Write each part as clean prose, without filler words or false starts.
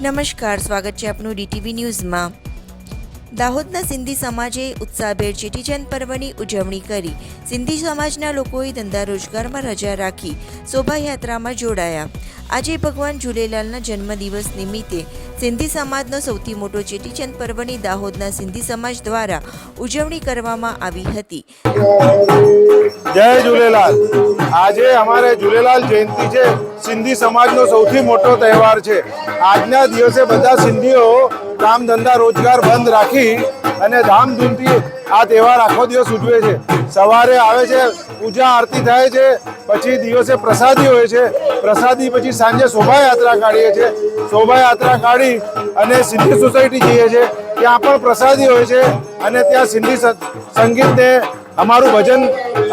નમસ્કાર, સ્વાગત છે આપનું ડીટીવી ન્યૂઝમાં। દાહોદના સિંધી સમાજે ઉત્સાહભેર ચેટીચંદ પર્વની ઉજવણી કરી। સિંધી સમાજના લોકોએ ધંધા રોજગારમાં રજા રાખી શોભાયાત્રામાં જોડાયા। આજે ભગવાન ઝૂલેલાલના જન્મદિવસ નિમિત્તે સિંધી સમાજનો સૌથી મોટો ચેટીચંદ પર્વની દાહોદના સિંધી સમાજ દ્વારા ઉજવણી કરવામાં આવી હતી। જય ઝૂલેલાલ। આજે અમારે ઝૂલેલાલ જયંતિ છે, સિંધી સમાજનો સૌથી મોટો તહેવાર છે। આજના દિવસે બધા સિંધીઓ કામ ધંધા રોજગાર બંધ રાખી અને ધામધૂમથી આ તહેવાર આખો દિવસ ઉજવે છે। સવારે આવે છે, પૂજા આરતી થાય છે, પછી દિવસે પ્રસાદી હોય છે, પ્રસાદી પછી સાંજે શોભાયાત્રા કાઢીએ છીએ। શોભાયાત્રા કાઢી અને સિંધી સોસાયટી જઈએ છીએ, ત્યાં પણ પ્રસાદી હોય છે અને ત્યાં સિંધી સંગીતને અમારું ભજન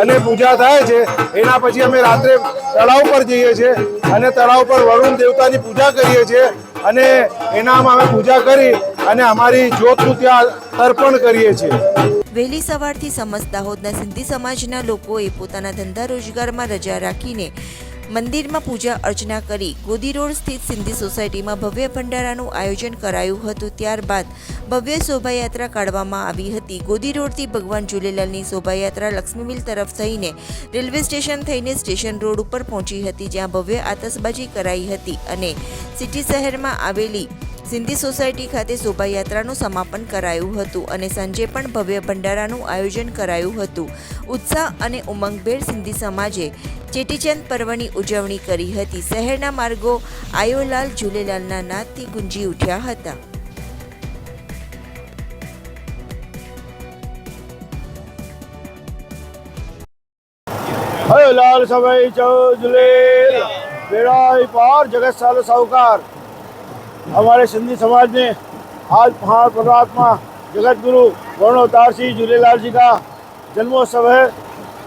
અને પૂજા થાય છે। એના પછી અમે રાત્રે તળાવ પર જઈએ છીએ અને તળાવ પર વરુણ દેવતાની પૂજા કરીએ છીએ અને એનામાં અમે પૂજા કરી અને અમારી જ્યોતનું ત્યાં તર્પણ કરીએ છીએ। વહેલી સવારથી સમસ્ત દાહોદના સિંધી સમાજના લોકોએ પોતાના ધંધા રોજગારમાં રજા રાખીને મંદિરમાં પૂજા અર્ચના કરી ગોદી રોડ સ્થિત સિંધી સોસાયટીમાં ભવ્ય ભંડારાનું આયોજન કરાયું હતું। ત્યારબાદ ભવ્ય શોભાયાત્રા કાઢવામાં આવી હતી। ગોદી રોડથી ભગવાન ઝૂલેલાલની શોભાયાત્રા લક્ષ્મી મિલ તરફ થઈને રેલવે સ્ટેશન થઈને સ્ટેશન રોડ ઉપર પહોંચી હતી, જ્યાં ભવ્ય આતશબાજી કરાઈ હતી અને સિટી શહેરમાં આવેલી સિંધી સોસાયટી ખાતે શોભાયાત્રાનું સમાપન કરાયું હતું અને સાંજે પણ ભવ્ય ભંડારાનું આયોજન કરાયું હતું। ઉત્સાહ અને ઉમંગભેર સિંધી સમાજે ચેટીચંદ પર્વની ઉજવણી કરી હતી। શહેરના માર્ગો આયોલાલ ઝૂલેલાલના નાદથી ગુંજી ઉઠ્યા હતા। लाल सभई चो झूलेलाल, बेड़ा पार जगत सालो साहूकार। हमारे सिंधी समाज ने आज महान परमात्मा जगत गुरु गौण अवतार श्री झूलेलाल जी का जन्मोत्सव है।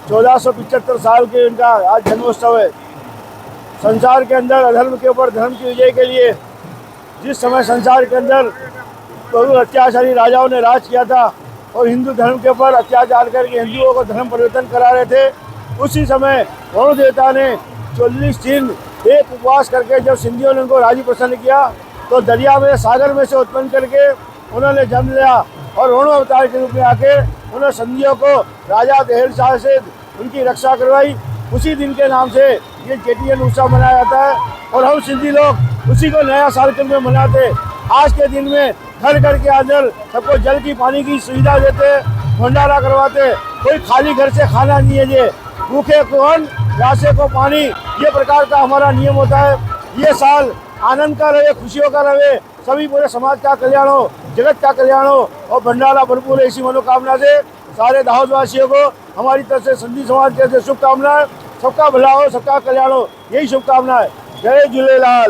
1475 साल के इनका आज जन्मोत्सव है। संसार के अंदर अधर्म के ऊपर धर्म की विजय के लिए जिस समय संसार के अंदर बहुत अत्याचारी राजाओं ने राज किया था और हिंदू धर्म के ऊपर अत्याचार करके हिंदुओं को धर्म परिवर्तन करा रहे थे, उसी समय वरुण देवता ने 40 दिन एक उपवास करके जब सिंधियों ने उनको राजी प्रसन्न किया तो दरिया में सागर में से उत्पन्न करके उन्होंने जन्म लिया और वरुण अवतार के रूप में आके उन्होंने सिंधियों को राजा दहेल शाह से उनकी रक्षा करवाई। उसी दिन के नाम से ये चेटीचंद उत्सव मनाया जाता है और हम सिंधी लोग उसी को नया साल के में मनाते। आज के दिन में घर घर के अंदर सबको जल की पानी की सुविधा देते, भंडारा करवाते। कोई खाली घर से खाना नहीं है, ये भूखे को अन्न, प्यासे को पानी, ये प्रकार का हमारा नियम होता है। ये साल आनंद का रहे, खुशियों का रहे, सभी पूरे समाज का कल्याण हो, जगत का कल्याण हो और भंडारा भरपूर ऐसी मनोकामना से सारे दाहोदवासियों को हमारी तरफ से सिंधी समाज के शुभकामनाएं। सबका भला हो, सबका कल्याण हो, यही शुभकामनाएं। जय झूलेलाल।